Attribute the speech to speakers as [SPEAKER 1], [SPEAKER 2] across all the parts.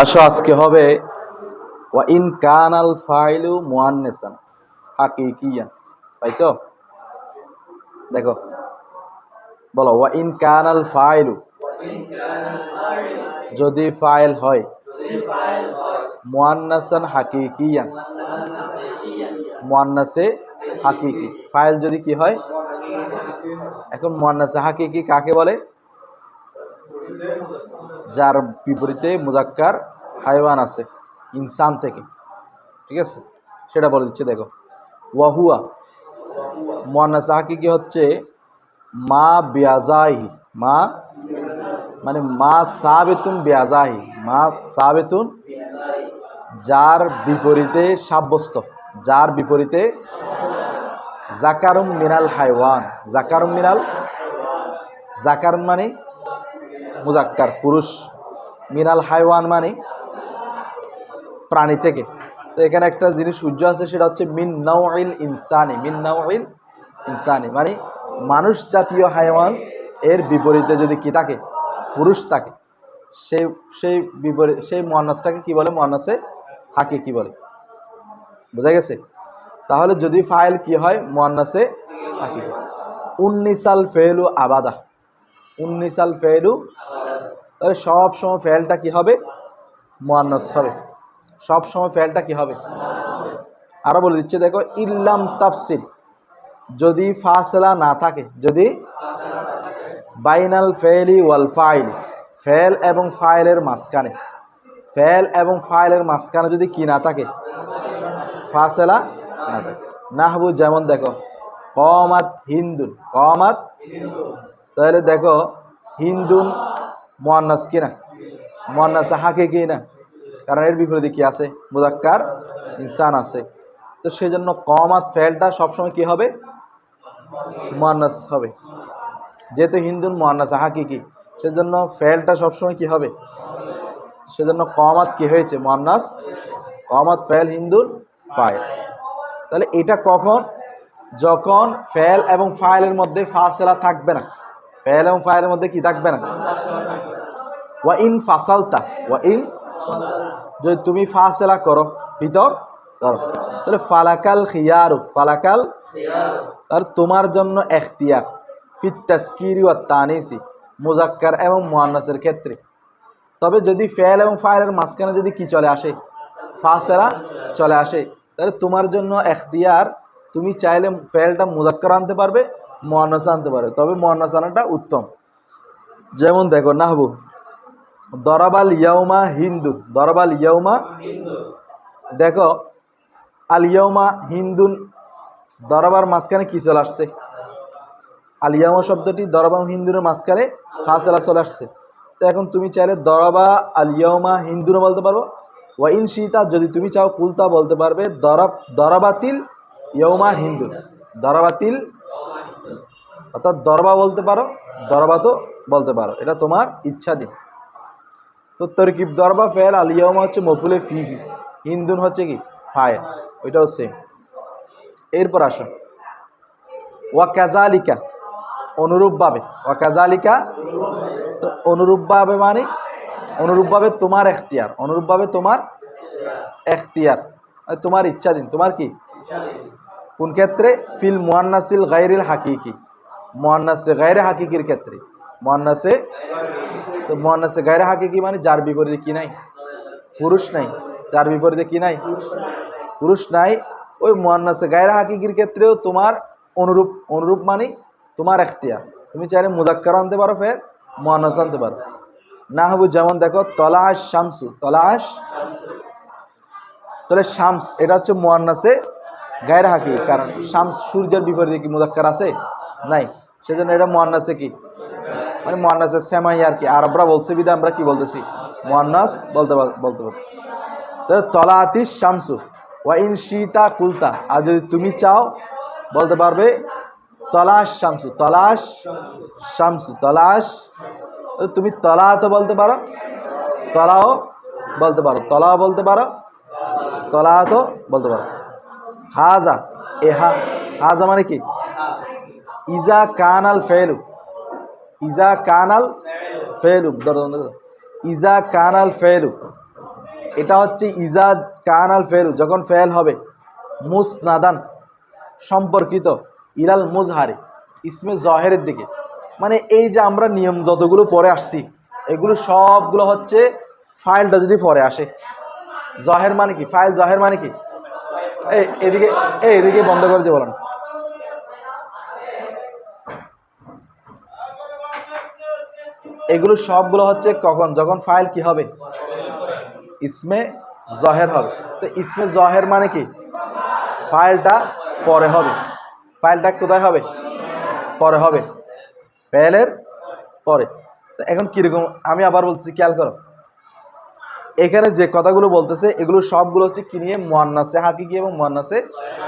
[SPEAKER 1] আসো আজকে হবে ওয়া ইন কানাল ফাইলু মুআন্নাসান হাকিকিয়ান। পাইছো? দেখো, বলো ওয়া ইন কানাল ফাইলু, যদি ফাইল হয়, মুআন্নাসান হাকিকিয়ান, মুআন্নাসে হাকিকি, ফাইল যদি কি হয়। এখন মুআন্নাসে হাকিকি কাকে বলে? যার বিপরীতে মুজাক্কার হাইওয়ান আছে ইনসান থেকে, ঠিক আছে, সেটা বলে দিচ্ছে। দেখো, ওয়াহুয়া মুআন্নাস হাকিকি হচ্ছে মা বিয়াজাহি, মা মানে মা সাবেতুন বিয়াজাহি, মা সাবেতুন যার বিপরীতে সাব্যস্ত, যার বিপরীতে জাকারুম মিনাল হাইওয়ান, জাকারুম মিনাল, জাকার মানে মুজাক্কার পুরুষ, মিনাল হাইওয়ান মানে প্রাণী থেকে। তো এখানে একটা জিনিস সূর্য আছে, সেটা হচ্ছে মিন নাউইল ইনসানি, মিন নাউইল ইনসানি মানে মানুষ জাতীয় হাইওয়ান এর বিপরীতে যদি কি থাকে, পুরুষ থাকে, সেই সেই বিপরীত সেই মুআন্নাসটাকে কি বলে? মুআন্নাসে হাকিকি বলে। বোঝা গেছে? তাহলে যদি ফাইল কি হয়? মুআন্নাসে হাকিকি। উন্নিসাল ফেলু আবাদা, উন্নিসাল ফেলু, তাহলে সব সময় ফেলটা কি হবে? মুআন্নাস হবে। সব সময় ফেলটা কি হবে? আরো বলে দিচ্ছে, দেখো, ইল্লাম তাফসিল, যদি ফাসলা না থাকে, যদি বাইনাল ফেলি ওয়াল ফাইল, ফেল এবং ফাইলের মাঝখানে, ফেল এবং ফাইলের মাঝখানে যদি কি না থাকে, ফাসলা না থাকে। নাহবু যেমন দেখো, কমাত হিন্দুন, কমাত, তাহলে দেখো হিন্দুন মুআন্নাস কিনা? মুআন্নাস হাকিকি না, কারণ এর বিপরীতে কি আছে? মুজাক্কার ইনসান আছে। তো সেজন্য কমাত ফেলটা সবসময় কি হবে? মুআন্নাস হবে। যেহেতু হিন্দুন মুআন্নাস হাকিকি, সেজন্য ফেলটা সবসময় কি হবে? সেজন্য কমাত কি হয়েছে? মুআন্নাস। কমাত ফেল হিন্দুন ফাইল। তাহলে এটা কখন? যখন ফেল এবং ফাইলের মধ্যে ফাসলা থাকবে না, ফেল এবং ফাইলের মধ্যে কি থাকবে না। ওয়া ইন ফাসালতা, ওয়া ইন, যদি তুমি ফাসলা করো, পৃথক করো, তাহলে ফালাকাল খিয়ারু, ফালাকাল, তাহলে তোমার জন্য এখতিয়ার, ফিত তাসকিরি ওয়াত তানিসি, মুজাক্কার এবং মুআন্নাসের ক্ষেত্রে। তবে যদি ফেল এবং ফাইলের মাঝখানে যদি কি চলে আসে? ফাসলা চলে আসে, তাহলে তোমার জন্য এখতিয়ার, তুমি চাইলে ফেলটা মুজাক্কার আনতে পারবে, মুআন্নাস আনতে পারবে, তবে মুআন্নাস আনাটা উত্তম। যেমন দেখো, নাহবু দরাবাল ইয়াউমা হিন্দুন, দরাবাল ইয়াউমা, দেখো আল ইয়াউমা হিন্দুন, দরাবার মাঝখানে কি চলে আসছে? আল ইয়াউমা শব্দটি দরাবা হিন্দুনের মাঝখানে ফাসলা চলে আসছে। তো এখন তুমি চাইলে দরাবা আল ইয়াউমা হিন্দুনও বলতে পারবো, ওয়া ইন শিতা, যদি তুমি চাও কুলতা বলতে পারবে দরাবাতিল ইয়াউমা হিন্দুন, দরাবাতিল, অর্থাৎ দরবা বলতে পারো, দরবাতো বলতে পারো, এটা তোমার ইচ্ছাধীন। তো তরকিব দরবা ফেল, আল ইয়াউমা হচ্ছে মফুলে ফিহি, হিন্দুন হচ্ছে কি ফাইল, ওইটাও সেম। এরপর আসো ওয়া কাযালিকা, অনুরূপভাবে, ওয়া কাযালিকা, তো অনুরূপভাবে মানে অনুরূপভাবে তোমার এখতিয়ার, অনুরূপভাবে তোমার এখতিয়ার, তোমার ইচ্ছাধীন, তোমার কি? কোন ক্ষেত্রে? ফিল মুআন্নাসিল গায়রিল হাকিকি, মুআন্নাসে গায়রে হাকিকির ক্ষেত্রে। মুআন্নাসে, তো মুআন্নাসে গায়রে হাকিকি মানে যার বিপরীতে কি নাই? পুরুষ নাই। যার বিপরীতে কি নাই? পুরুষ নাই। ওই মুআন্নাসে গায়রে হাকিকির ক্ষেত্রেও তোমার অনুরূপ, অনুরূপ মানে তোমার এখতিয়ার, তুমি চাইলে মুজাক্কার আনতে পারো, ফের মুআন্নাস আনতে পারো। নাহবু যেমন দেখো, তলাশ শামসু, তলাশ, তাহলে শামস এটা হচ্ছে মুআন্নাসে গায়রে হাকিকি, কারণ শামস সূর্যের বিপরীতে কি মুজাক্কার আছে? নাই, সেজন্য এটা মুআন্নাসে কি মানে মুআন্নাসে সেমাই আর কি, আরবরা বলছে বিদা আমরা কি বলতেছি? মুআন্নাস বলতে বলতে বলতে। তো তলাতিস শামসু, ওয়া ইন শিতা কুলতা, আর যদি তুমি চাও বলতে পারবে তলাশ শামসু, তলাশ শামসু, তলাশ, তুমি তলা তো বলতে পারো, তলাও বলতে পারো, তলাও বলতে পারো, তলা তো বলতে পারো। হাজা, এহা, হাজা মানে কি? ইজা কানাল ফেলু, ইজা কানাল ফেলু, ইজা কানাল ফেলু, এটা হচ্ছে ইজা কানাল ফেলু, যখন ফেল হবে মুসনাদান সম্পর্কিত ইলাল মুজহারি ইসমে জহেরের দিকে। মানে এই যে আমরা নিয়ম যতগুলো পরে আসছি এগুলো সবগুলো হচ্ছে ফাইলটা যদি পরে আসে। জহের মানে কি? ফাইল জহের মানে কি? এদিকে এদিকে বন্ধ করে দিয়ে বলেন। এগুলো সবগুলো হচ্ছে কখন? যখন ফাইল কি হবে? ইসমে জহের হবে। তো ইসমে জহের মানে কি? ফাইলটা পরে হবে। ফাইলটা কোথায় হবে? পরে হবে, ফেলের পরে। তো এখন কিরকম আমি আবার বলছি, খেয়াল করো। এখানে যে কথাগুলো বলতেছে এগুলো সবগুলো হচ্ছে কি নিয়ে? মুয়ান্নাসে হাকিকি এবং মুয়ান্নাসে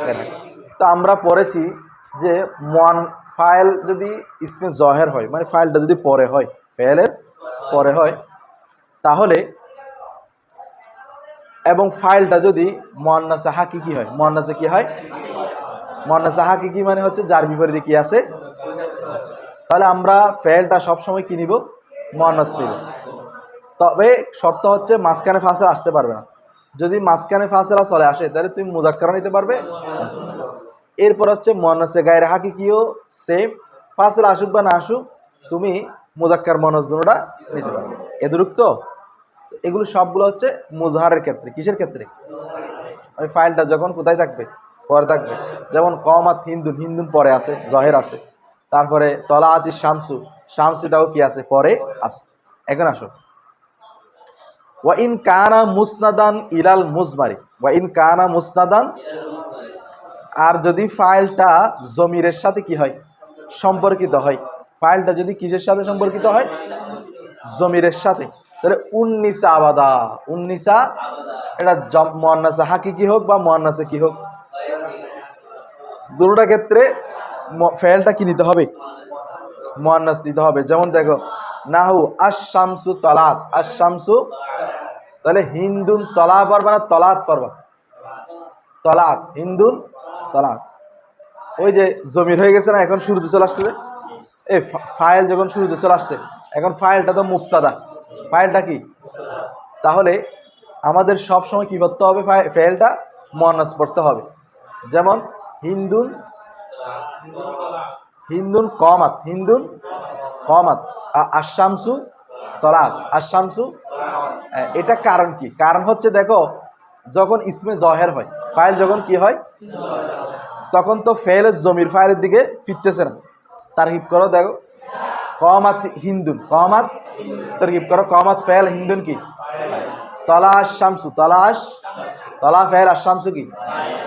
[SPEAKER 1] গায়রে। তো আমরা পড়েছি যে ফাইল যদি ইসমে জহের হয়, মানে ফাইলটা যদি পরে হয়, ফেলের পরে হয়, তাহলে এবং ফাইলটা যদি মুয়ান্নাসে হাকিকি হয়, মুয়ান্নাসে কি হয়? মুয়ান্নাসে হাকিকি মানে হচ্ছে যার বিপরীতে কি আছে, তাহলে আমরা ফেলটা সবসময় কি নিব? মুয়ান্নাস নিব। তবে শর্ত হচ্ছে মাঝখানে ফাসেলা আসতে পারবে না। যদি মাঝখানে ফাসেলা চলে আসে তাহলে তুমি মুজাক্কার নিতে পারবে। এরপর হচ্ছে মুয়ান্নাসে গায়রে হাকিকিও সেম, ফাসেলা আসুক বা না আসুক তুমি মুজাক্কার মুয়ান্নাস দুটোটা নিতে পারবে। এদুরুক তো এগুলো সবগুলো হচ্ছে মুজহারের ক্ষেত্রে। কিসের ক্ষেত্রে? ওই ফাইলটা যখন কোথায় থাকবে? পরে থাকবে। যেমন কমাত হিন্দুন, হিন্দুন পরে আছে, জহের আছে। তারপরে তলাআতি শামসু, শামসুটাও কি আছে? পরে আছে। এখন আসো, ওয়া ইন কানা মুসনাদান ইলাল মুজমারি, ওয়া ইন কানা মুসনাদান, আর যদি ফাইলটা জমিরের সাথে কি হয়? সম্পর্কিত হয়। ফাইলটা যদি কিসের সাথে সম্পর্কিত হয়? জমিরের সাথে। তাহলে উন্নিসা আবাদা, উন্নিসা এটা মুয়ান্নাসে হাকিকি হোক বা মুয়ান্নাসে কি হোক, দুটোটা ক্ষেত্রে ফেলটা কি নিতে হবে? মুয়ান্নাস নিতে হবে। যেমন দেখো নাহু আশ-শামসু তলাত, আশ-শামসু, তাহলে হিন্দুন তলা পারবা না তলাত পারবা? তলাত, হিন্দুন তলাত। ওই যে জমির হয়ে গেছে না, এখন শুরুতে চলে আসছে। এই ফাইল যখন শুরুতে চলে আসছে, এখন ফাইলটা তো মুক্তাদা, ফাইলটা কি? তাহলে আমাদের সব সময় কি করতে হবে? ফেলটা মুয়ান্নাস পড়তে হবে। যেমন হিন্দুন, হিন্দুন কমাত, হিন্দুন কমাত, আশ-শামসু তলাত, আশ-শামসু। এটা কারণ কি? কারণ হচ্ছে দেখো, যখন ইসমে জহের হয়, ফাইল যখন কি হয়, তখন তো ফেল জমির ফাইলের দিকে ফিরতেছে না। তারহিব করো, দেখো কমাত হিন্দুন, কমাত তারহিব করো, কমাত ফেল হিন্দুন কি? তলা আশ-শামসু, তলা আশ, তলা ফেল আশ-শামসু কি?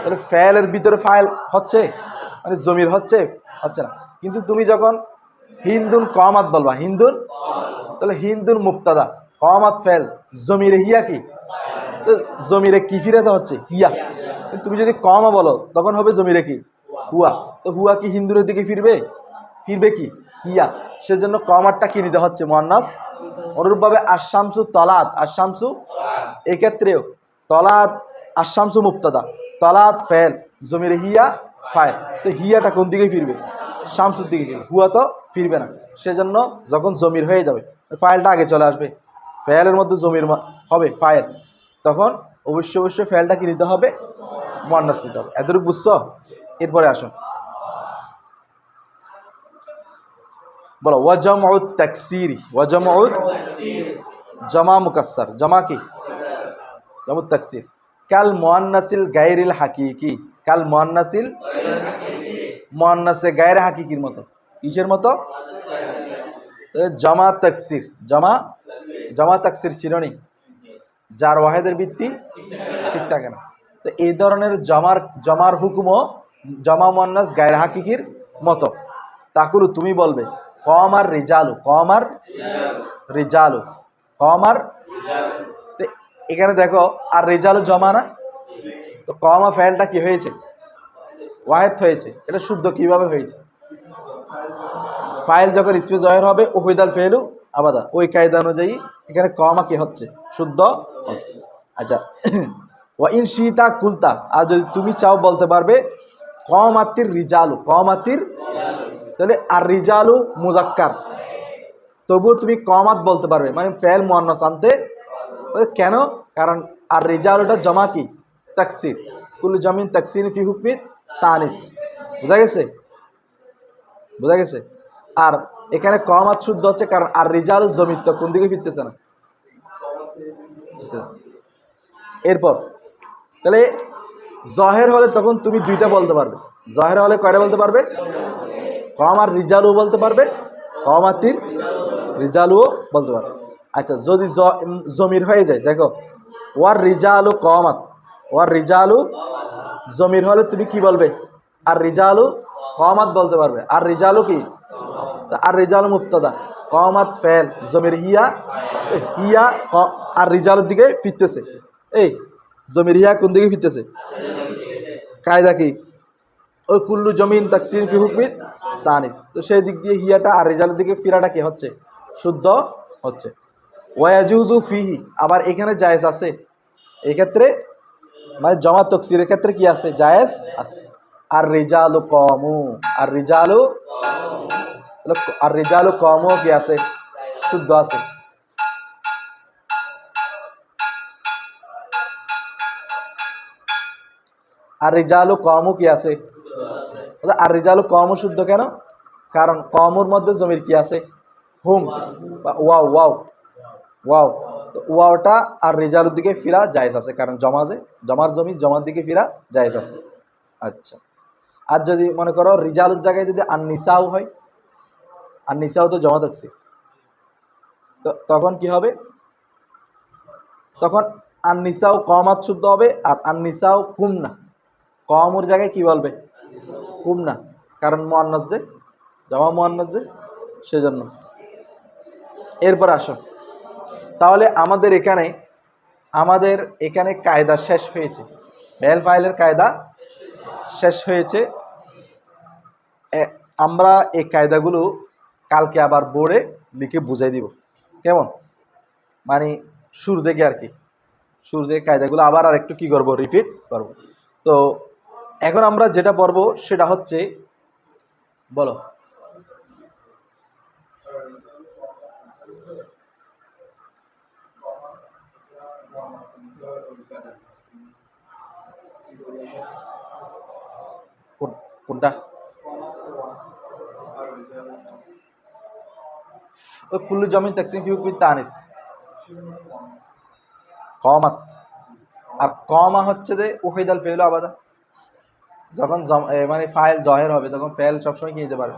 [SPEAKER 1] তাহলে ফেলের ভিতরে ফাইল হচ্ছে, মানে জমির হচ্ছে না। কিন্তু তুমি যখন হিন্দুন কমাত বলবা, হিন্দুন, তাহলে হিন্দুন মুক্তাদা, কমাত ফেল, জমিরে হিয়া কি? তো জমিরে কি ফিরাতে হচ্ছে? হিয়া। তুমি যদি কমা বলো তখন হবে জমিরে কি? হুয়া। তো হুয়া কি হিন্দুরের দিকে ফিরবে? ফিরবে কি? হিয়া। সেজন্য কমারটা কি নিতে হচ্ছে? মুয়ান্নাস। অনুরূপভাবে আশ-শামসু তলাত, আশ-শামসু, এক্ষেত্রেও তলাত, আশ-শামসু মুক্তাদা, তলাত ফেল, জমিরে হিয়া ফাইল। তো হিয়াটা কোন দিকে ফিরবে? শামসুর দিকে ফিরবে, হুয়া তো ফিরবে না। সেজন্য যখন জমির হয়ে যাবে ফাইলটা আগে চলে আসবে, ফেলের মধ্যে জমির হবে ফাইল, তখন অবশ্যই ফেলটা কি নিতে হবে? মুয়ান্নাস নিতে হবে। এতটুকু বুঝছো? এরপরে আসো, বলো ওয়াজামউত তাকসিরি, ওয়াজামউত জামা মুকাসসার, জামা কি? জামুত তাকসির। কাল মুয়ান্নাসিল গায়রিল হাকিকি, কাল মুয়ান্নাসিল, মুয়ান্নাসে গায়রে হাকিকির মতো। কিসের মতো? জামা তাকসির, জামা তাকসির শিরোনি যার ওয়াহেদের ভিত্তি ঠিক থাকে না। তো এই ধরনের জমার হুকুমও জমা মুয়ান্নাস গায়রে হাকিকির মতো। তাকুলু তুমি বলবে কমার রিজালু, কমার রিজালু, কমার। এখানে দেখো আর রিজালু জমা না, তো কমা ফেলটা কি হয়েছে? ওয়াহেদ হয়েছে। এটা শুদ্ধ কিভাবে হয়েছে? ফাইল যখন ইসমে জহের হবে উহুদাল ফেলু আবাদা, ওই কায়দা অনুযায়ী এখানে কমা কি হচ্ছে? শুদ্ধ হচ্ছে। আচ্ছা, ওয়া ইন শিতা কুলতা, আর যদি তুমি চাও বলতে পারবে কমাতির রিজালু, কমাতির, তাহলে আর রিজালু মুজাক্কার, তবুও তুমি কমাত বলতে পারবে, মানে ফেল মুয়ান্নাস আনতে। কেন? কারণ আর রিজাল ওটা জমা কি তাকসির, কুল্লু জামিন তাকসির ফি হুকমি তানিস। বোঝা গেছে? বোঝা গেছে? আর এখানে কমাত শুদ্ধ হচ্ছে কারণ আর রিজাল জমির তো কোন দিকে ফিরতেছে না। এরপর তাহলে জহের হলে তখন তুমি দুইটা বলতে পারবে। জহের হলে কয়টা বলতে পারবে? কম আর রিজালও বলতে পারবে, কমাতির রিজালও বলতে পারবে। আচ্ছা, যদি জমির হয়ে যায়, দেখো ওয়ার রিজালু কমাত, ওয়ার রিজালু জমির হলে তুমি কি বলবে? আর রিজালু কমাত বলতে পারবে। আর রিজালু কি? আর রিজালু মুবতাদা, কমাত ফেল, জমির হিয়া, হিয়া আর রিজালের দিকে ফিরতেছে। এই জমির হিয়া কোন দিকে ফিরতেছে? কায়দা কি? ওই কুল্লু জমিন তাকসির ফি হুকমি তানিস, তো সেই দিক দিয়ে হিয়াটা আর রিজালের দিকে ফিরাটা কি হচ্ছে? শুদ্ধ হচ্ছে। ওয়াজুজু ফিহি, আবার এখানে জায়েজ আছে এক্ষেত্রে, মানে জমা তকসিরের ক্ষেত্রে কি আছে? জায়েজ আছে। আর রিজালু কমু, আর রিজালু, আর রিজালু কমু কি আছে? শুদ্ধ আছে। আর রিজালু কমু কি আছে? আর রিজালু কমু শুদ্ধ কেন? কারণ কমুর মধ্যে জমির কি আছে? হুম বা ওয়াও, ওয়াও, ওয়াও। তো ওয়াওটা আর রিজালুর দিকে ফিরা জায়েজ আছে, কারণ জমার জমি জমার দিকে ফিরা জায়েজ আছে। আচ্ছা, আর যদি মনে করো রিজালুর জায়গায় যদি আননিসাও হয়, আননিসাও তো জমা থাকছে, তো তখন কি হবে? তখন আননিসাও কমাত শুদ্ধ হবে, আর আননিসাও কুমনা, কমর জায়গায় কি বলবে? কুমনা, কারণ মুয়ান্নাস যে, জমা মুয়ান্নাস যে, সেজন্য। এরপর আসো, তাহলে আমাদের এখানে কায়দা শেষ হয়েছে, ফেল ফাইলের কায়দা শেষ হয়েছে। আমরা এই কায়দাগুলো কালকে আবার বোর্ডে লিখে বুঝাই দিব, কেমন? মানে শুরু থেকে আর কি, শুরু থেকে কায়দাগুলো আবার আর একটু কি করবো? রিপিট করব। তো এখন আমরা যেটা পড়বো সেটা হচ্ছে, বলো কোনটা? ওই কুল্লু জমিন তাকসিম ফি হুকমি তানিস, কমাত। আর কমা হচ্ছে যে উহিদাল ফেল আবাদা, যখন মানে ফাইল জহের হবে তখন ফেল সবসময় কি নিতে পারবে?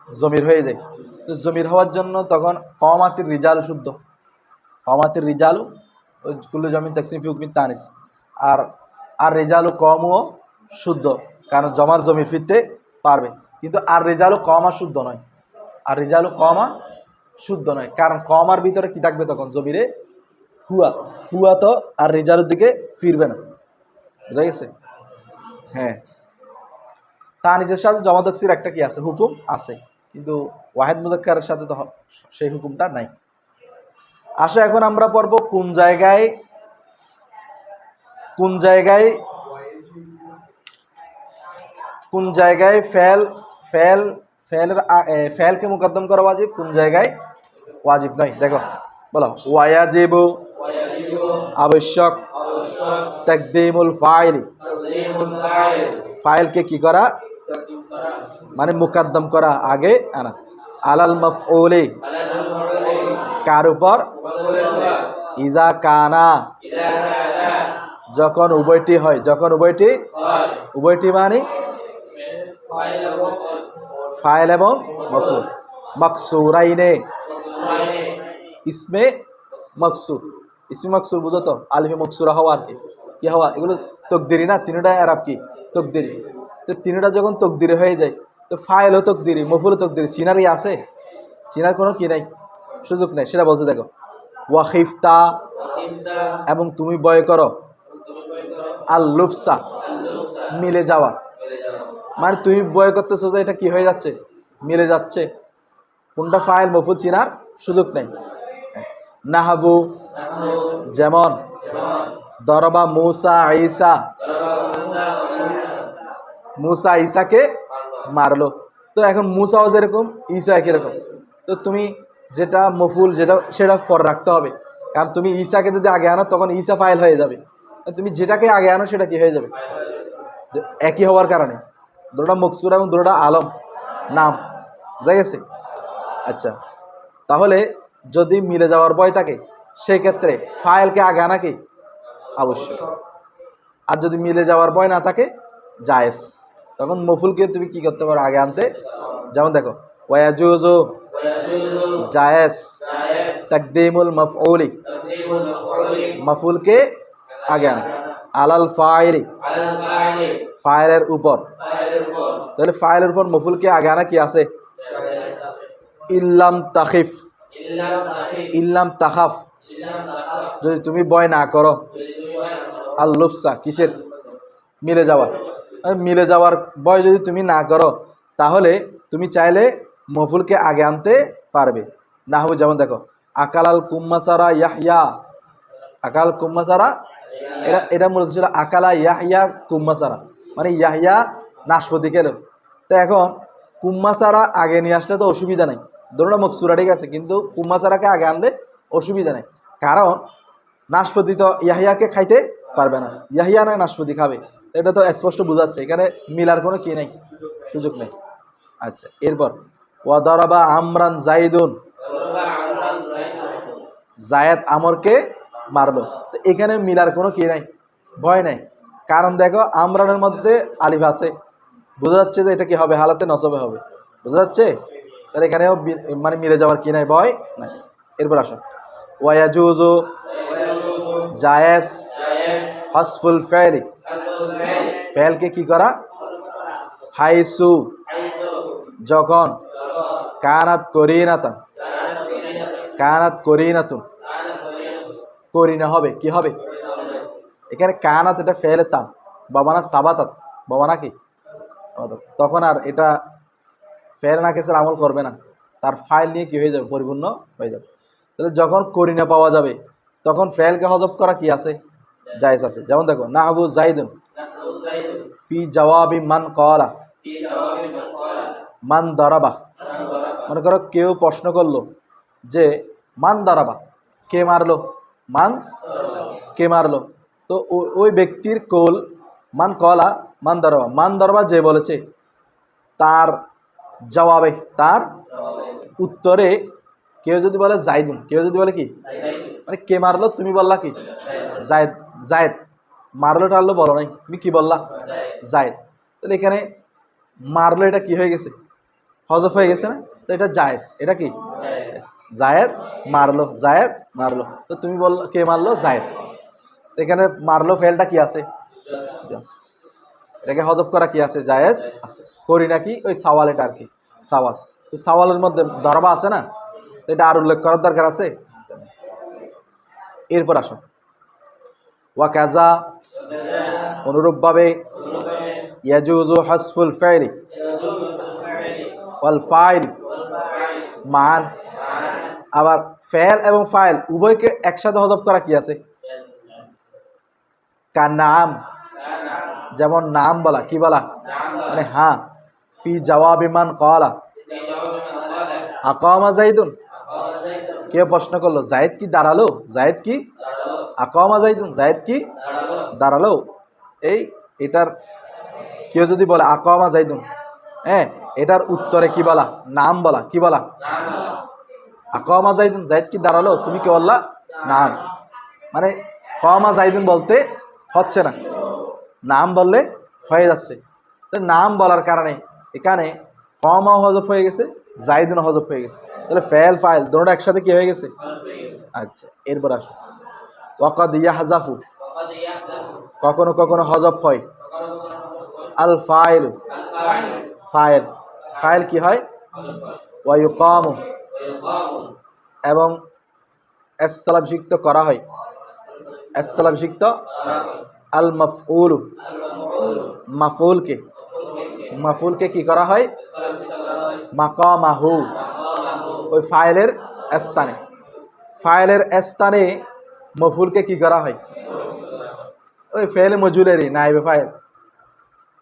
[SPEAKER 1] জমির হয়ে যায়। তো জমির হওয়ার জন্য তখন কমাতির রিজাল শুদ্ধ, কমাতির রিজালু ওই কুল্লু জমিন তাকসিম ফি হুকমি তানিস। আর আর রেজালু কমও শুদ্ধ, কারণ জমার জমির ফিরতে পারবে। কিন্তু আর রেজালু কমা শুদ্ধ নয়, আর রেজালু কমা শুদ্ধ নয়, কারণ কমার ভিতরে কি থাকবে? তখন জমিরে হুয়া, হুয়া তো আর রেজালুর দিকে ফিরবে না। বুঝা গেছে? হ্যাঁ, তানিসের সাথে জমা তকসির একটা কি আছে? হুকুম আছে, কিন্তু ওয়াহেদ মুজাক্কারের সাথে তো সেই হুকুমটা নাই। আসো এখন আমরা পড়ব কোন জায়গায় কোন জায়গায় কোন জায়গায় ফেল ফেল ফেলের ফেলকে মুকদ্দম করা ওয়াজিব, কোন জায়গায় ওয়াজিব নয়। দেখো, বলো ওয়াজিবু আবশ্যক, তাকদীমুল ফাইল, ফাইলকে কি করা? মানে মুকদ্দম করা, আগে আনা। আলাল মাফউলি, কার উপর? ইজা কানা, যখন উভয়টি হয়, যখন উভয়টি মানে ফাইল এবং মাফউল। মাকসুরাইনে, ইসমে মাকসুর, ইসমে মাকসুর বুঝো তো? আলিফে মাকসুরা হওয়া আর কি, কি হওয়া? এগুলো তকদিরি না, তিনটা আরব কি তকদিরি। তো তিনটা যখন তকদিরি হয়ে যায়, তো ফাইলও তকদিরি, মফুলও তকদিরি, চিনারই আছে? চিনার কোনো কি নাই, সুযোগ নেই। সেটা বলতে দেখো, ওয়াখিফতা, এবং তুমি ভয় করো, আল লুফসা, মিলে যাওয়া। মানে তুমি ভয় করতেছো যে এটা কি হয়ে যাচ্ছে? মিলে যাচ্ছে। কোনটা ফাইল মফুল চিনার সুযোগ নেই। নাহাবু, যেমন দরবা মুসা ঈসা, মুসা ঈসাকে মারলো। তো এখন মুসাও যেরকম ঈসা একই রকম। তো তুমি যেটা মফুল যেটা সেটা পরে রাখতে হবে, কারণ তুমি ঈসাকে যদি আগে আনো তখন ঈসা ফাইল হয়ে যাবে। তুমি যেটাকে আগে আনো সেটা কি হয়ে যাবে, যে একই হওয়ার কারণে। দুটোটা মকসুর এবং দুটোটা আলম নাম, বুঝা গেছে? আচ্ছা, তাহলে যদি মিলে যাওয়ার ভয় থাকে সেই ক্ষেত্রে ফাইলকে আগে আনা কি আবশ্যক। আর যদি মিলে যাওয়ার ভয় না থাকে জায়েজ, তখন মফুলকে তুমি কি করতে পারো আগে আনতে। যেমন দেখো ওয়াজুজু জায়েজ তাকদিমুল মাফউলি, মাফুলকে আগে আনা, আলাল ফাইলি ফাইলের উপর। তাহলে ফাইলের উপর মফুলকে আগে আনা কি আছে, ইল্লাম তাখিফ ইল্লাম তাখাফ, যদি তুমি ভয় না করো, আল লুফসা কিসের মিলে যাওয়ার, মিলে যাওয়ার ভয় যদি তুমি না করো তাহলে তুমি চাইলে মফুলকে আগে আনতে পারবে। না হবে যেমন দেখো আকালাল কুম্মাসারা ইয়াহইয়া, আকাল কুম্মাসারা, এটা মূলত ছিল আকালা ইয়াহইয়া কুম্মাসারা, মানে ইয়াহইয়া নাশপতি খেলো। তো এখন কুম্মাসারা আগে নিয়ে আসলে তো অসুবিধা নেই, ধরুন মকসুরা ঠিক আছে, কিন্তু কুম্মাসারাকে আগে আনলে অসুবিধা নেই, কারণ নাশপতি তো ইয়াহিয়াকে খাইতে পারবে না, ইয়াহিয়া না নাশপতি খাবে। এটা তো স্পষ্ট বোঝাচ্ছে, এখানে মিলার কোনো কি নেই, সুযোগ নেই। আচ্ছা, এরপর ওয়াদারাবা আমরান জাইদুন, জায়েদ আমরকে মারলো। তো এখানে মিলার কোনো কি নাই, ভয় নাই, কারণ দেখো আমরানের মধ্যে আলিফ আছে, বোঝা যাচ্ছে যে এটা কি হবে, হালাতে নসবে হবে, বোঝা যাচ্ছে। তাহলে এখানেও মানে মিলে যাওয়ার কি নাই, ভয় নাই। এরপর আসো ওয়াজুজু জায়েজ হাসফুল ফেলি, ফেলকে কি করা, হাইসু যখন, কানাত করিনাতান কানাত করিনাতুন, করিনা হবে কি হবে, এখানে কানাত এটা ফেলে তাম, বাবানা সাবাতাত, বাবানা কি তখন আর এটা ফেল না কেসের আমল করবে না, তার ফাইল নিয়ে কি হয়ে যাবে, পরিপূর্ণ হয়ে যাবে। তাহলে যখন করিনা পাওয়া যাবে তখন ফেলকে হজব করা কি আছে, জায়েজ আছে। যেমন দেখো নাহবু জাইদুন ফি জওয়াবি মান ক্বালা মান দারাবা, মনে করো কেউ প্রশ্ন করলো যে মান দারাবা, কে মারলো, মান কে মারলো, তো ওই ব্যক্তির কোল মান কলা মান দারাবা, মান দারাবা যে বলেছে তার জবাবে, তার উত্তরে কেউ যদি বলে জাইদুন, কেউ যদি বলে কি, মানে কে মারলো, তুমি বললা কি জায়েদ, জায়েদ মারলো টারলো বলো নাই, তুমি কি বললা জায়েদ। তাহলে এখানে মারলো এটা কি হয়ে গেছে, হজফ হয়ে গেছে না, তো এটা জায়েজ, এটা কি জায়েদ মারলো, জায়েদ মারলো, তো তুমি বললো কে মারলো, জায়েদ। এখানে মারলো ফেলটা কি আছে, এটাকে হজব করা কি আছে, জায়েজ আছে। করি নাকি ওই সাওয়াল, এটা আর কি সাওয়াল, সাওয়ালের মধ্যে ধরবা আছে না, তো এটা আর উল্লেখ করার দরকার আছে। এরপর আসো ওয়া কাজা, অনুরূপভাবে ইয়াজুজু হাসফুল ফাইলি ওয়াল ফাইল মান, আবার ফেল এবং ফাইল উভয়কে একসাথে হজব করা কি আছে, কার নাম, যেমন নাম বলা, কি বলা, মানে হ্যাঁ, ফি জওয়াবি মান ক্বালা আকামা জাইদুন, কেউ প্রশ্ন করলো জায়েদ কি দাঁড়ালো, জায়েদ কি আকামা জাইদুন, জায়েদ কি দাঁড়ালো। এই এটার কেউ যদি বলে আকামা জাইদুন, হ্যাঁ, এটার উত্তরে কি বলা, নাম বলা, কি বলা, আকামা জাইদুন, জায়েদ কি দাঁড়ালো, তুমি কি বললা নাম, মানে কামা জাইদুন বলতে হচ্ছে না, নাম বললে হয়ে যাচ্ছে। তো নাম বলার কারণে এখানে কমা হজব হয়ে গেছে, জাইদুন হজব হয়ে গেছে, তাহলে ফেল ফাইল দুটোটা একসাথে কি হয়ে গেছে। আচ্ছা, এরপর আসো ওয়াকাদ ইয়াহজাফু, কখনো কখনো হজব হয়, আল ফাইল ফাইল, ফাইল কি হয়, ওয়া ইউকামু, এবং এস্তালাভিষিক্ত করা হয়, এস্তালাভিষিক্ত, আল মাফউলু, মাফউলকে, মাফউলকে কি করা হয়, মাকামাহু, ওই ফাইলের স্থানে, ফাইলের স্থানে মফউলকে কি করা হয়, ওই ফেল মজুলেরই নাইবে ফাইল,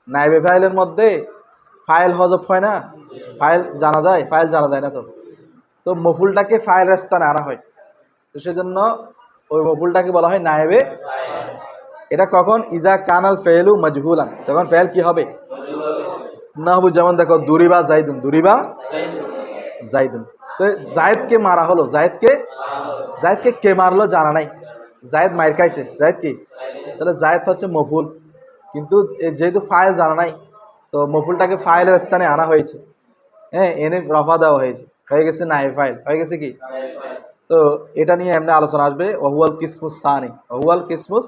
[SPEAKER 1] নাইবে ফাইলের মধ্যে ফাইল হজব হয় না, ফাইল জানা যায়, ফাইল জানা যায় না, তো তো মফুলটাকে ফাইলের স্থানে আনা হয়, তো সেজন্য ওই মফুলটাকে বলা হয় নায়েবে। এটা কখন? ইজা কানাল ফেলু মজহুলান, তখন ফেল কি হবে? না হবে। যেমন দেখো দুরিবা জাইদুন, দুরিবা জাইদুন, তো জায়েদকে মারা হলো, জায়েদকে কে মারলো জানা নাই, জায়েদ মার খাইছে, জায়েদ কি? তাহলে জায়েদ হচ্ছে মফুল, কিন্তু যেহেতু ফাইল জানা নাই, তো মফুলটাকে ফাইলের স্থানে আনা হয়েছে, হ্যাঁ, এনে রফা দেওয়া হয়েছে, হয়ে গেছে নায়েব ফাইল, হয়ে গেছে কি? তো এটা নিয়ে এমনি আলোচনা আসবে। ওহুয়াল কিসমুস সানি, ওহুয়াল কিসমুস,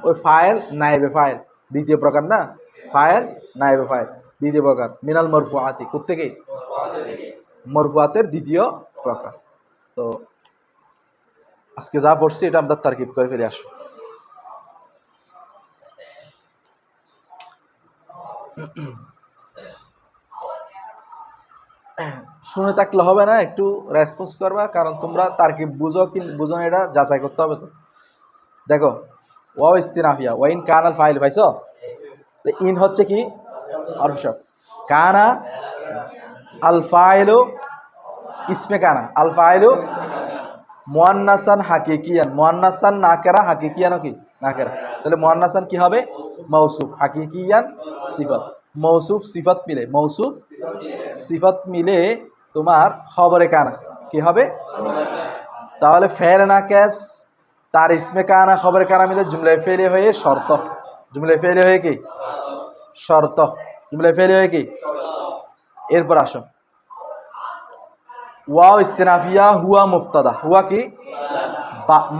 [SPEAKER 1] ওই ফাইল নায়েবে ফাইল দ্বিতীয় প্রকার না, ফাইল নায়েবে ফাইল দ্বিতীয় প্রকার। মিনাল মরফুআতি, কোত্থেকে? মরফুআতের দ্বিতীয় প্রকার। তো আজকে যা পড়ছি এটা আমরা তারকিব করে ফেলে আসো। শুনে থাকলে হবে না, একটু রেসপন্স করবা, কারণ তোমরা তারকিব বুঝো কি বুঝো না এটা যাচাই করতে হবে। তো দেখো ওয়াও ইস্তিনাফিয়া, ওয়াইন কানাল ফাইল পাইছো, ইন হচ্ছে কি? অর্ফ কানা আল ফাইলু ইসমে কানা, আল ফাইলু মুয়ান্নাসান হাকিকিয়ান, মুয়ান্নাসান নাকেরা, হাকিকিয়ান কি? নাকেরা। তাহলে মুয়ান্নাসান কি হবে? মৌসুফ, হাকিকিয়ান সিফাত। মৌসুফ সিফাত মিলে, মৌসুফ সিফাত মিলে তোমার খবরে কানা কি হবে? তাহলে ফেল না ক্যাস তার ইসমে কানা খবরে কানা মিলে জুমলায় ফেলে হয়ে শর্ত, জুমলায় ফেলে হয়ে কি? শর্ত, জুমলায় ফেলে হয়ে কি? এরপর আসো ওয়াও ইস্তিনাফিয়া, হুয়া মুবতাদা, হুয়া কি?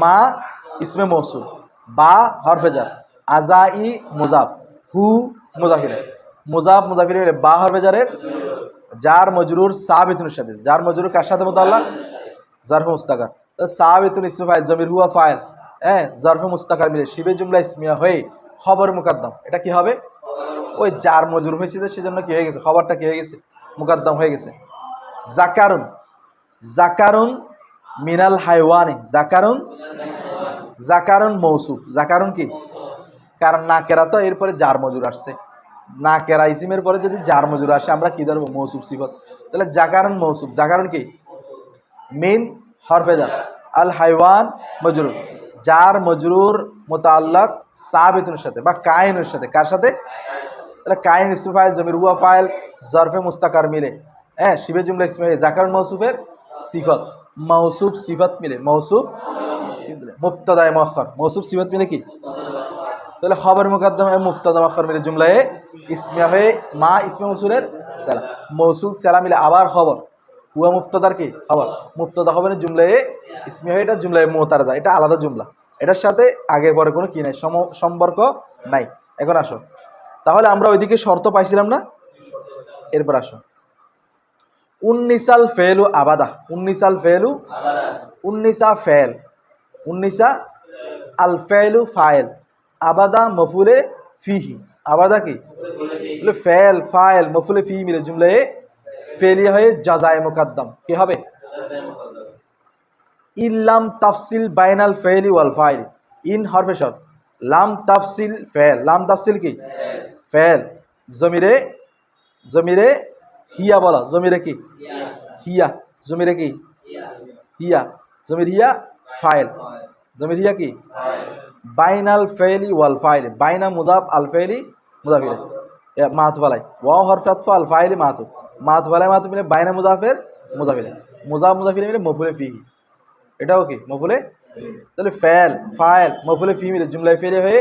[SPEAKER 1] মা ইসমে মৌসুল, বা হরফে জার, আজাই মুজাফ, হু মুজাফির, মুজাফ মুজাফির মিলে বা হরফে জারের জার মজরুর সাবিতুনের সাথে, জার মজরুর কার সাথে? মুতাআল্লাক জারফে মুস্তাকার। তো সাবিতুন ইসমে ফাইল, জমির হুয়া ফাইল, হ্যাঁ, জারফে মুস্তাকার মিলে শিবে জুমলা ইসমিয়া হয়ে খবর মুকাদ্দাম, এটা কি হবে? ওই জার মজরুর হয়েছে, সেজন্য কি হয়ে গেছে? খবরটা কি হয়ে গেছে? মুকাদ্দাম হয়ে গেছে। জাকারুন, জাকারুন মিনাল হাইওয়ানি, জাকারুন, জাকারুন মৌসুফ, জাকারুন কি? কারণ না কেরা তো এরপরে জার মজুর আসছে, না কেরা ইসিমের পরে যদি জার মজুর আসে আমরা কি ধরবো? মৌসুফ সিফত। তাহলে জাকারুন মৌসুফ, জাকারুন কি? মিন হরফে জার, আল হাইওয়ান মজরুর, জার মজরুর মুতাআল্লাক সাবিতুনের সাথে বা কায়েনের সাথে, কার সাথে? তাহলে কায়েন ইসম ফাইল, জমির হুয়া ফাইল, জরফে মুস্তাকার মিলে, হ্যাঁ, শিবে জুমলা ইসমে জাকারুন মৌসুফের সিফত, মৌসুফ সিফত মিলে, মৌসুফ মুবতাদায়ে মুআখখার, মৌসুফ সিফত মিলে কি? তাহলে খবর মুকদ্দম এবং মুবতাদা মুআখখার মিলে জুমলায়ে ইসমিয়া হয়ে মা ইসমে মৌসুলের সালাম, মৌসুল সালাম মিলে আবার খবর, হুয়া মুবতাদার কি? খবর, মুবতাদা খবরের জুমলায়ে ইসমিয়া হয়ে এটা জুমলায়ে মুতারাদা, এটা আলাদা জুমলা, এটার সাথে আগের পরে কোনো কি নাই, সম্পর্ক নাই। এখন আসো, তাহলে আমরা ওইদিকে শর্ত পাইছিলাম না, এরপর আসো উন্নিসাল ফেলু আবাদা, উন্নিসাল ফেলু, উন্নিসা ফেল, উন্নিসা আল ফেলু ফাইল, আবাদা মফুলে ফিহি, আবাদা কি? ফেল ফাইল মফুলে ফি মিলে জুমলায়ে ফেলিয়া হয়ে জাজায়ে মুকাদ্দাম কি হবে? ইল্লাম তাফসিল বাইনাল ফেলি ওয়াল ফাইল, ইন হরফে শর্ত, লাম তাফসিল ফেল, লাম তাফসিল কি? ফেল, জমিরে, জমিরে হিয়া বলা, জমিরে কি? হিয়া, জমিরে কি? হিয়া, জমির হিয়া ফাইল, জমির হিয়া কি? বাইনাল ফেলি ওয়াল ফাইল, বাইনা মুজাফ আল ফেলি মুজাফির মাতুফ আলাই, ওয়াও হরফে আতফ আল ফাইলি মাতুফ, মাতুফ আলাই মাতুফ মিলে বাইনা মুজাফের মুজাফির, মুজাফ মুজাফির মিলে মফুলে ফিহি, এটাও কি? মফুলে। তাহলে ফেল ফাইল মফুলে ফি মিলে জুমলায় ফেলে হয়ে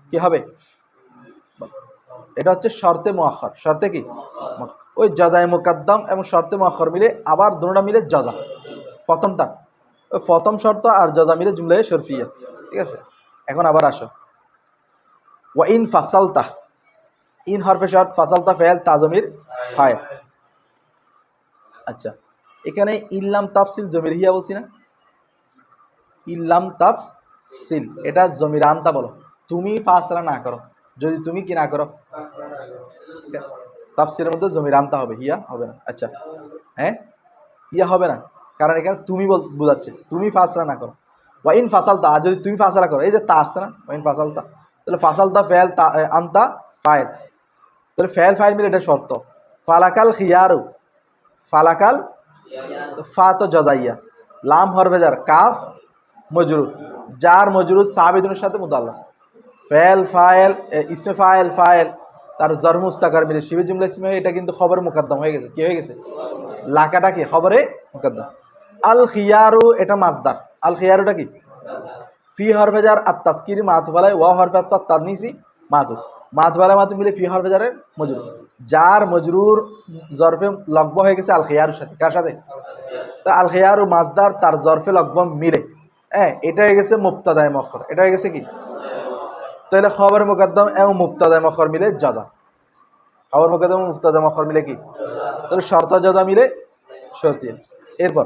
[SPEAKER 1] কি হবে? এটা হচ্ছে শর্তে মুআখখার, শর্তে কি? ওই জাজায়ে মুকাদ্দাম এবং শর্তে মুআখখার মিলে আবার দুটোটা মিলে জাজা, প্রথমটা ওই প্রথম শর্ত আর জাজা মিলে জুমলায়ে শর্তিয়া, ঠিক আছে। এখন আবার আসো ওয়া ইন ফাসালতা, ইন হরফে শর্ত, ফাসালতা ফেল, তাজমির ফাইল। আচ্ছা, এখানে ইল্লাম তাফসিল জমির হিয়া বলছি না, ইল্লাম তাফসিল এটা জমির আনতা বলো, তুমি ফাসলা না করো, যদি তুমি কি না করো, তাফসিলের মধ্যে জমির আনতা হবে, হিয়া হবে না। আচ্ছা, হ্যাঁ, হিয়া হবে না, কারণ এখানে তুমি বোঝাচ্ছে, তুমি ফাসলা না করো। ওয়াইন ফাসালতা, আর যদি তুমি ফাসলা করো, এই যে তা আসছে না, ওয়াইন ফাসালতা, তাহলে ফাসালতা ফেল, আনতা ফাইল, তাহলে ফেল ফাইল মিলে এটা শর্ত। ফালাকাল খিয়ারু, ফালাকাল তো ফা তো জজাইয়া, লাম হরফে জার, কাফ মজরুর, জার মজরুর সাবিদুনের সাথে মুতাল্লাক, ফেল ফায়েল ইসমে ফায়েল ফায়েল তার জর মুস্তাকার মিলে শিবে জুমলা ইসমে, এটা কিন্তু খবর মুকদ্দম হয়ে গেছে। কি হয়ে গেছে? লাকাটা কি খবরে মুকদ্দম। আল খিয়ারু এটা মাসদার, আল খিয়ারুটা কি? ফি হরফে জার আত তাসকিরি মাতুফ আলাই, ওয়া হরফে আত তাদনিসি মাতুফ, মাতুফ আলাই মাতুফ মিলে ফি হরফে জারের মজরুর, জার মজরুর জরফে লকব হয়ে গেছে আল খিয়ারুর সাথে। কার সাথে? তা আল খিয়ারু মাসদার তার জরফে লকব মিলে, হ্যাঁ এটা হয়ে গেছে মুবতাদায়ে মুআখখার। এটা হয়ে গেছে কি? তাহলে খবর মুকদ্দম এবং মুবতাদায়ে মুআখখার মিলে জাযা, খবর মুকদ্দম মুবতাদায়ে মুআখখার মিলে কি? তাহলে শর্ত জাযা মিলে শর্তিয়া। এরপর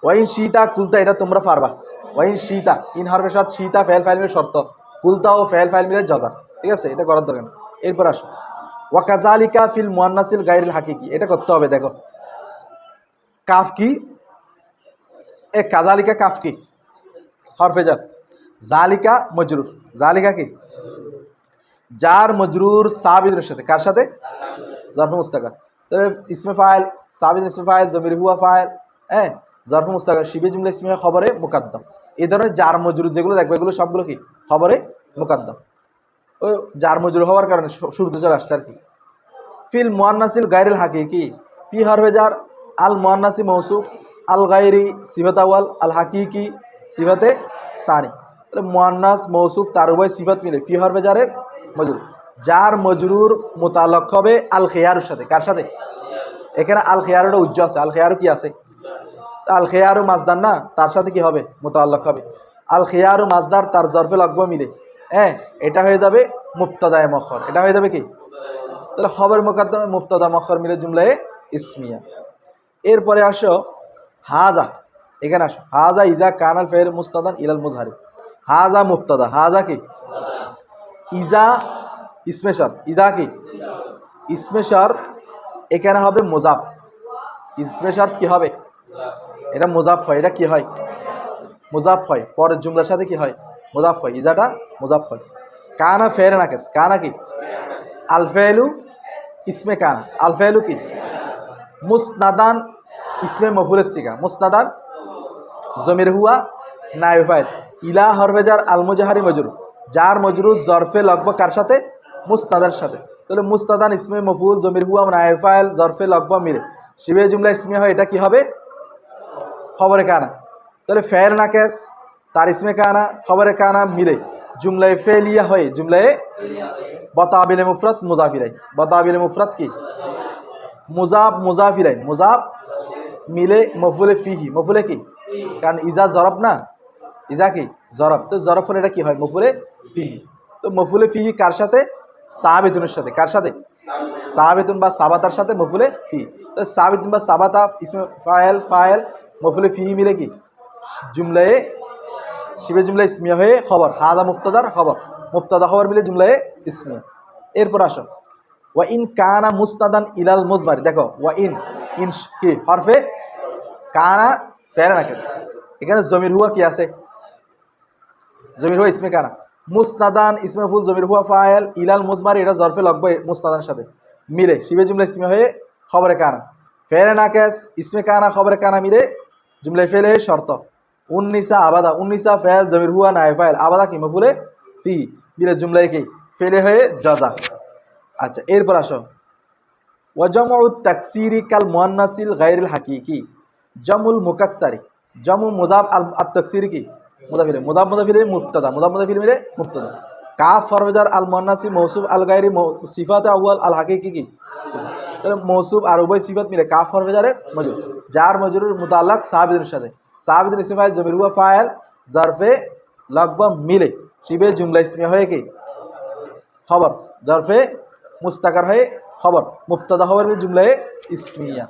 [SPEAKER 1] ওয়াইন শীতা কুলতা, এটা তোমরা পারবা। ওয়াইন শীতা ইন হরফে শর্ত, শীতা ফেল ফাইল মিলে শর্ত, কুলতা ও ফেল ফাইল মিলে জাযা। ঠিক আছে, এটা করার দরকার। এরপর আসো ওয়া কাযালিকা ফিল মুআন্নাসিল গায়রিল হাকিকি, এটা করতে হবে। দেখো কাফ কি? এ কাযালিকা কাফ কি? হরফে জার, জালিকা মজরুর, জালিকা কি? জার মজরুর সাবিদের সাথে। কার সাথে? জরফে মুস্তাকার। তাহলে ইসমে ফাইল সাবিদ, ইসমে ফাইল জমির হুয়া ফাইল, হ্যাঁ জরফে মুস্তাকার শিবে জুমলা ইসমে খবরে মুকদ্দম। এই ধরনের জার মজরুর যেগুলো দেখবে এগুলো সবগুলো কি? খবরে মুকদ্দম। ওই জার মজরুর হওয়ার কারণে শুরুতে চলে আসছে আর কি। ফিল মুআন্নাসিল গায়রিল হাকিকি, ফি হরফে জার, আল মুআন্নাসি মৌসুফ, আল গায়রি সিফাত আউয়াল, আল হাকিকি সিফাতে সানি। তাহলে মুআন্নাস মৌসুফ তার উভয় সিফাত মিলে ফি হরফে জারের মজরুর, জার মজরুর মুতাআল্লাক হবে আল খিয়ারুর সাথে। কার সাথে? এখানে আল খিয়ারুটা উজ্জ আছে, আল খিয়ারু কি আছে? আল খিয়ারু মাসদার না, তার সাথে কি হবে? মুতাআল্লাক হবে। আল খিয়ারু মাসদার তার জরফে লকব মিলে, হ্যাঁ এটা হয়ে যাবে মুবতাদায়ে মুআখখার। এটা হয়ে যাবে কি? তাহলে খবর মুকদ্দমে মুবতাদা মুআখখার মিলে জুমলায়ে ইসমিয়া। এরপরে আসো হাজা, এখানে আসো হাজা ইজা কানাল ফের মুস্তাদান ইলাল মুজহারি। হাজা মুবতাদা, হাজা কি? ইজা ইসমে শর্ত, ইজা কি? ইসমে শর্ত, এখানে হবে মুজাফ। ইসমে শর্ত কি হবে? এটা মুজাফ হয়। এটা কি হয়? মুজাফ হয়। পরের জুমলার সাথে কি হয়? মুজাফ হয়। ইজাটা মুজাফ হয়। কানা ফের নাকেস, কানা কি? আল ফেলু ইসমে কানা, আল ফেলু কি? মুসনাদান ইসমে মফুলের সিগা, মুসনাদান জমির হুয়া নায়েব ফাইল, ইলা হরফে জার আল মুজহারি মজরুর, জার মজরুর জরফে লকব কার সাথে? মুস্তাদার সাথে। তাহলে মুস্তাদান ইসমে মফুল জমির হুয়া নায়েব ফাইল জরফে লকব মিলে শিবে জুমলা ইসমিয়া হয়। এটা কি হবে? খবরে কানা। তাহলে ফেল নাকেস তার ইসমে কানা খবরে কানা মিলে জুমলায় ফেলিয়া হয়, জুমলায় বতাবিলে মুফরাদ মুজাফিলাই। বতাবিলে মুফরাদ কি? মুজাফ মুজাফিলাই, মুজাফ মিলে মফুলে ফিহি, মফুলে কি? কারণ ইজা জরব না, ইজা কি? জরব। তো জরব হলে এটা কি হয়? মফুলে ফিহি। তো মফুলে ফিহি কার সাথে? সাহাবেতুনের সাথে। কার সাথে? সাহাবেতুন বা সাবাতার সাথে মফুলে ফিহি। তো সাহাবেতুন বা সাবাতা ইসমে ফায়েল ফায়েল মফুলে ফিহি মিলে কি? জুমলায়ে শিবে জুমলা ইসমিয়া হয়ে খবর, হাজা মুবতাদার খবর, মুবতাদা খবর মিলে জুমলায়ে ইসমিয়া। এরপর আসো ওয়া ইন কানা মুস্তাদান ইলাল মুজমারি। দেখো ওয়া ইন, ইন কি? হরফে কানা ফের নাকেস। এখানে জমির হুয়া কি আছে? জমির হুয়া ইসমে কানা, মুসনাদান ইসমে ফুল জমির হুয়া ফায়েল, ইলাল মুজমারি এটা জরফে লকব মুসনাদানের সাথে মিলে শিবে জুমলা ইসমিয়া হয়ে খবরে কানা, ফের নাকেস ইসমে কানা খবরে কানা মিলে জুমলায় ফেলে শর্ত। উন্নিসা আবাদা, উন্নিসা ফেল জমির হুয়া নায়েব ফাইল, আবাদা কি? মফুলে ফি মিলে জুমলায় কি? ফেলে হয়ে জাযা। আচ্ছা এরপর আসো ওয়াজামউ তাকসিরি কাল মুআন্নাসিল গায়রিল হাকিকি, জামুল মুকাসসারি, জামু মুজাফ আল তাকসিরি কি? মুজাফিলে, মুজাফ মুজাফিলে মুবতাদা, মুজাফ মুজাফিলে মিলে মুবতাদা। কাফ হরফে জার আল মুআন্নাসি মৌসুফ আল গায়রি সিফাতে আউয়াল আল হাকিকি কি? তাহলে মৌসুফ আর উভয় সিফাত মিলে কাফ হরফে জারের মজরুর, জার মজরুর মুতাআল্লাক সাহাবিদের সাথে, সাহাবিদের ইসম ফাইল জমির হুয়া ফাইল জরফে লকব মিলে শিবে জুমলা ইসমিয়া হয়ে কি? খবর, জরফে মুস্তাকার হয়ে খবর, মুবতাদা খবর মিলে জুমলায়ে ইসমিয়া।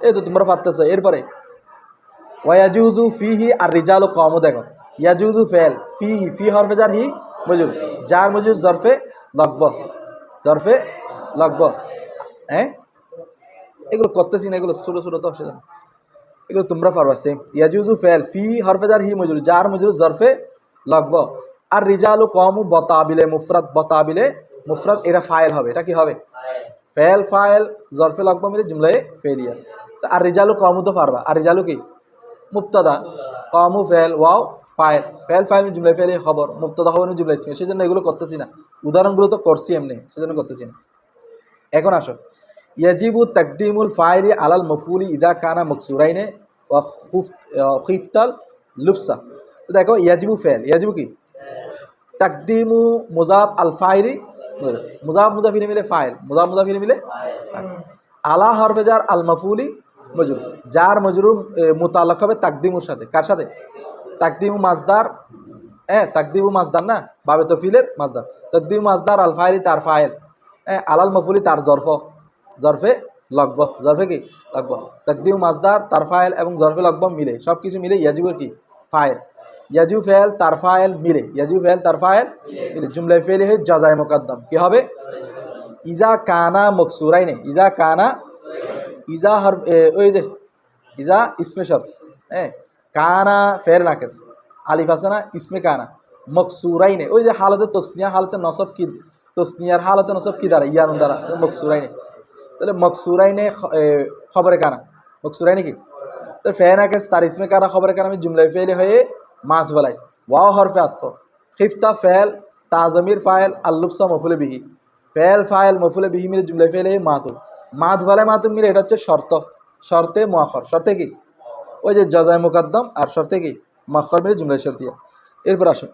[SPEAKER 1] এই তো তোমরা পারতেছো। এরপরে ওয়াজুজু ফিহি আর রিজালু কওম, দেখো ইয়াজুজু ফেল ফিহি, ফি হরফে জার হি মজরুর, জার মজরুর জরফে লকব, জরফে লকব। হ্যাঁ এগুলো করতেছি না, এগুলো ছোটো ছোটো তো সেটা এগুলো তোমরা পারবা। সেম ইয়াজুজু ফেল ফি হরফে জার হি মজরুর, জার মজরুর জরফে লকব। আর রিজালু কওম বতাবিলে মুফরাদ, বতাবিলে মুফরাদ এটা ফাইল হবে। এটা কি হবে? ফেল ফাইল জরফে লকব মিলে জুমলায়ে ফেলিয়া। তো আর রিজালু কমু তো পারবা, আর রিজালু কি মুবতাদা, কমু ফেল ওয়াও ফাইল, ফেল ফাইল জুমলা ফেলে খবর, মুবতাদা খবর জুমলা ইসমি, সেজন্য এগুলো করতেছি না, উদাহরণগুলো তো করছি এমনি, সেজন্য করতেছি না। এখন আসো, ইয়াজিবু তাকদিমুল ফাইলি আলাল মফুলি ইজা কানা মকসুরাইনে ওয়া খিফতাল লুবসা। তো দেখো ইয়াজিবু ফেল, ইয়াজিবু কি তাকদিমু মুজাব আল ফাইলি, মুজাব মুজাফিলে মিলে ফাইল, মুজাব মুজাফিলে মিলে আলা হরফে জার আল মফুলি মজরুর, যার মজরুর মুতাল্লাক হবে তাকদিমুর সাথে, কার সাথে তাকদিমু মাজদার, তাকদিমু মাজদার না, বাবে তফিলের মাজদার, তাকদিমু মাজদার আল ফাইলি তার ফাইল, আলাল মফুলি তার জরফ, জরফে লগব, জরফে কি লগব, তাকদিমু মাজদার তার ফাইল এবং জরফে লগব মিলে, সব কিছু মিলে ইয়াজিবুর কি ফাইল, ইয়াজিবু ফেল তার ফাইল মিলে, ইয়াজিবু ফেল তার ফাইল মিলে, জুমলায় ফেলে হয়ে জাজায়ে মুকদ্দম কি হবে ইজা কানা মকসুরাইনে, ইজা কানা, ইজা হরফ ওই যে ইজা ইসমে শর্ত, কানা ফের নাকেস, আলিফ আছে না ইসমে কানা, মকসুরাইনে ওই যে হালতে তসনিয়া, হালতে নসব কি, তসনিয়ার হালতে নসব কি দ্বারা ইয়ানুন দ্বারা, মকসুরাইনে, তাহলে মকসুরাইনে খবরে কানা, মকসুরাইনে কি তো ফে নাকেস তার ইসমে কানা খবরে কানা, আমি জুমলায় ফেলে হয়ে মাত বলাই, ওয়াও হরফে আতফ, খিফতা ফেল তাজমির ফাইল আল্লুবসা মফুলে বিহি, ফেল ফাইল মফুলে বিহি মিলে জুমলায় ফেলে মাতুল, মাত বলাই মাতুল মিলে এটা হচ্ছে শর্ত, শর্তে মুআখর, শর্তে কি ওই যে জাজায়ে মুকদ্দম আর শর্তে কি মুআখর মিলে জুমলায় শর্তিয়া। এরপর আসুন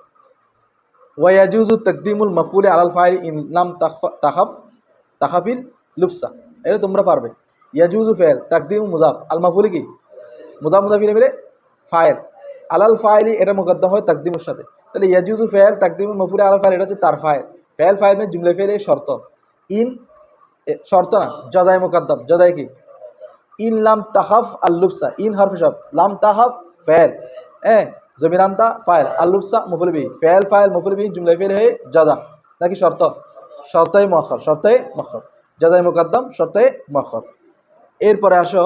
[SPEAKER 1] ওয়া ইয়াজুজু তাকদিমুল মাফউলি আলাল ফাইল ইন লাম তাখাফিল লুবসা, এটা তোমরা পারবে। ইয়াজুজু ফেল তাকদিমু মুজাফ আল মাফউলি কি মুজাফ মুজাফিলে মিলে ফাইল, আলাল ফাইলি এটা মুকদ্দম হয় তাকদিমুর সাথে, তাহলে ইয়াজুজু ফেল তাকদিমুল মাফউলি আলাল ফাইল এটা হচ্ছে তার ফাইল, ফেল ফাইল में জুমলা ফেলে শর্ত, ইন শর্ত না জাজায়ে মুকদ্দম, জাজায়ে কি ইন লাম তাখাফ আল লুবসা, ইন হরফে শর্ত, লাম তাখাফ ফেল, জমির আনতা ফাইল, আল লুবসা মফউল বিহি, ফেল ফাইল মফউল বিহি জুমলা ফেলে হয়ে জাজা নাকি শর্ত, শর্তে মুআখর, শর্তে মুআখর, জাজায়ে মুকদ্দম শর্তে মুআখর। এরপরে আসো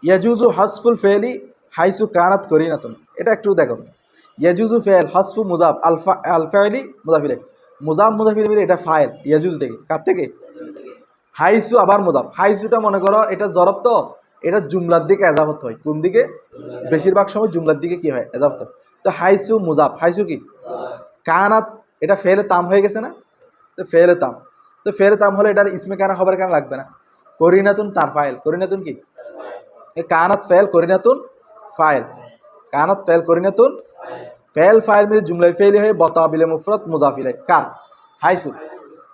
[SPEAKER 1] ইয়াজুজু হাসফুল ফেলি হাইসু কানাত করিনাতুন, এটা একটু দেখো, ইয়াজুজু ফেল হাসফু মুজাফ আল ফাইলি মুজাফিলে, মুজাফ মুজাফিলে মিলে এটা ফাইল ইয়াজুজু থেকে, কার থেকে হাইসু আবার মুজাফ, হাইসুটা মনে করো এটা জরব, তো এটা জুমলার দিকে এজাফত হয়, কোন দিকে বেশিরভাগ সময় জুমলার দিকে কি হয় এজাফত হয়, তো হাইসু মুজাফ, হাইসু কি কানাত এটা ফেলে তাম হয়ে গেছে না, তো ফেলে তাম, তো ফেলে তাম হলে এটার ইসমে কানা খবর কানা লাগবে না, করিনাতুন তার ফাইল, করিনাতুন কি কানাত ফেল করিনাতুন ফাইল, কানাত ফেল করিনাতুন ফেল ফাইল মিলে জুমলায় ফেলে হয়ে বতাবিলে মুফরত মুজাফিলে কার হাইসু,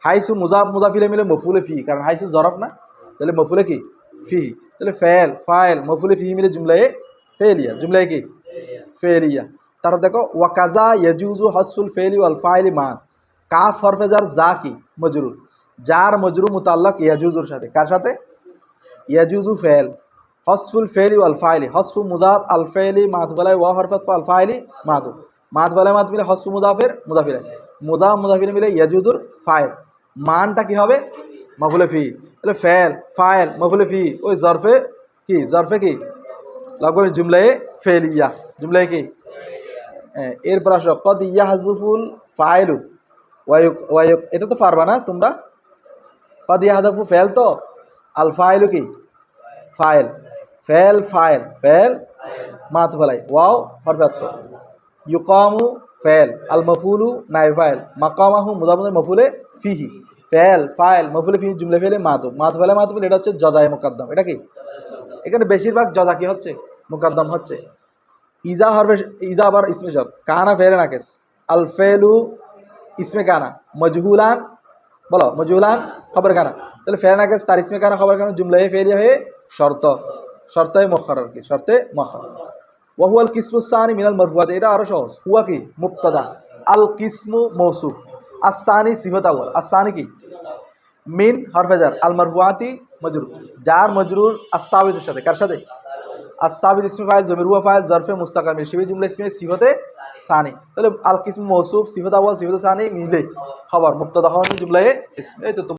[SPEAKER 1] হাইসু মুজাফ মুজাফিলে মিলে মফুলে ফি, কারণ হাইসু জরফ না, তাহলে মফুলে কি ফি, তাহলে ফেল ফাইল মফুলে ফি মিলে জুমলায় ফেলিয়া, জুমলায় কি ফেলিয়া। তারপর দেখো ওয়াকাজা ইয়াজুজু হাসফুল ফেলি ওয়াল ফাইলি মান, কাফ হরফে জার যা কি মজরুর, যার মজরুর মুতাল্লাক ইয়াজুজুর সাথে, কার সাথে ইয়াজুজু ফেল, হসফুল ফেলি ওয়াল ফাইলি, হসফু মুজাফ আল ফেলি মাত বলায় ওয়া হরফত আল ফাইলি মাতু, মাত বলায় মাত মিলে হসফু মুজাফের মুজাফিলে, মুজাফ মুজাফিলে মিলে ইয়াজুজুর ফাইল, মানটা কি হবে মফুলে ফি, তাহলে ফেল ফাইল মফুলে ফি ওই জরফে কি, জরফে কি লাগবে জুমলায়ে ফেলিয়া, জুমলায়ে কি। এরপর আসো কদ ইয়াহজুফুল ফাইলু ওয়ায়ুক, এটা তো পারবা না তোমরা, কদ ইয়াহজুফু ফেল তো আল ফাইলু কি ফাইল, ফেল ফাইল ফেল মাত ফলাই ওয়াও হরফে আতফ, ইউকামু ফেল আল মফুলু নাইব ফাইল, মাকামাহু মুজাফ মফুলে ফিহি, ফেল ফাইল মফুলে ফিহি জুমলা ফেলে মাতু, মাত ফেলে মাতু বলে এটা হচ্ছে জাজায়ে মুকদ্দম, এটা কি এখানে বেশিরভাগ জাজা কি হচ্ছে মুকদ্দম হচ্ছে, ইজা হরফে ইজা আবার ইসমে শর্ত, কানা ফেলে নাকেস, আল ফেলু ইসমে কানা, মজহুলান বলো মজহুলান খবর কানা, তাহলে ফেলে নাকেস তার ইসমে কানা খবর কানা জুমলায়ে ফেলিয়া হয়ে শর্ত, শর্তে মুআখর আর কি, শর্তে মুআখর। ওয়া হুয়াল কিসমুস সানি মিনাল মারফুআত, এটা আরো সহজ, হুয়া কি মুবতাদা, আল কিসমু মৌসুফ, আস-সানি সিফাত আউয়াল, আস-সানি কি মিন হরফে জার, আল মারফুআতি মজরুর, যার মজরুর আস-সাবিতের সাথে, কার সাথে আস-সাবিত ইসমে ফাইল জমির হুয়া ফাইল জরফে মুস্তাকার মিল শিবে জুমলা ইসমে সিফাতে সানি, তাহলে আল কিসমু মৌসুফ সিফাত আউয়াল সিফাতে সানি মিলে খবর মুবতাদা হওয়ার জুমলায়ে ইসমে। এই তো